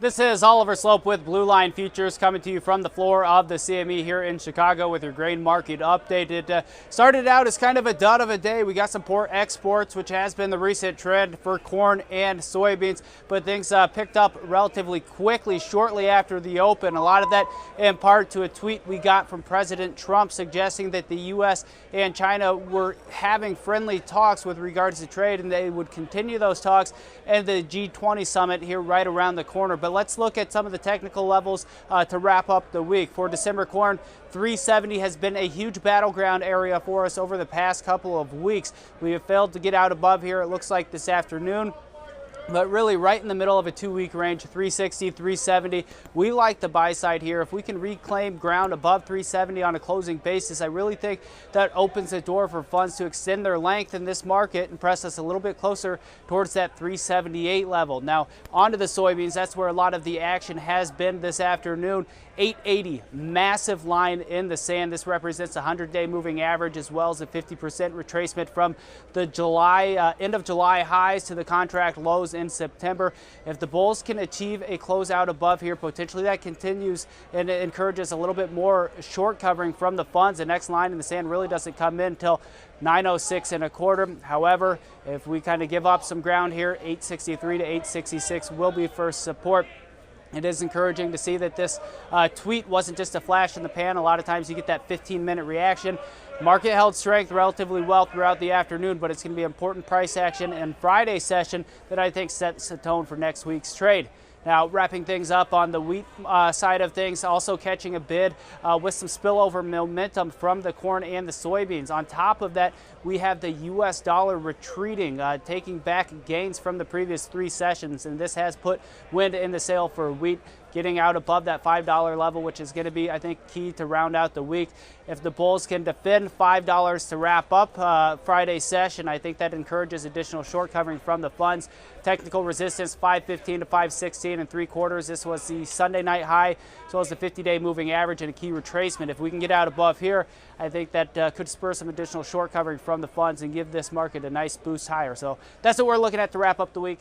This is Oliver Slope with Blue Line Futures coming to you from the floor of the CME here in Chicago with your grain market update. It started out as kind of a dud of a day. We got some poor exports, which has been the recent trend for corn and soybeans, but things picked up relatively quickly shortly after the open. A lot of that in part to a tweet we got from President Trump suggesting that the U.S. and China were having friendly talks with regards to trade, and they would continue those talks and the G20 summit here right around the corner. But let's look at some of the technical levels to wrap up the week. For December corn, 370 has been a huge battleground area for us over the past couple of weeks. We have failed to get out above here, it looks like this afternoon. But really right in the middle of a 2-week range, 360, 370. We like the buy side here. If we can reclaim ground above 370 on a closing basis, I really think that opens the door for funds to extend their length in this market and press us a little bit closer towards that 378 level. Now, onto the soybeans. That's where a lot of the action has been this afternoon. 880, massive line in the sand. This represents a 100-day moving average as well as a 50% retracement from the end of July highs to the contract lows in September. If the bulls can achieve a closeout above here, potentially that continues and it encourages a little bit more short covering from the funds. The next line in the sand really doesn't come in until 906 and a quarter. However, if we kind of give up some ground here, 863 to 866 will be first support. It is encouraging to see that this tweet wasn't just a flash in the pan. A lot of times you get that 15-minute reaction. Market held strength relatively well throughout the afternoon, but it's going to be important price action and Friday session that I think sets the tone for next week's trade. Now, wrapping things up on the wheat side of things, also catching a bid with some spillover momentum from the corn and the soybeans. On top of that, we have the U.S. dollar retreating, taking back gains from the previous 3 sessions, and this has put wind in the sail for wheat, getting out above that $5 level, which is going to be, I think, key to round out the week. If the bulls can defend $5 to wrap up Friday's session, I think that encourages additional short covering from the funds. Technical resistance 515 to 516 and 3/4. This was the Sunday night high, as well as the 50-day moving average and a key retracement. If we can get out above here, I think that could spur some additional short covering from the funds and give this market a nice boost higher. So that's what we're looking at to wrap up the week.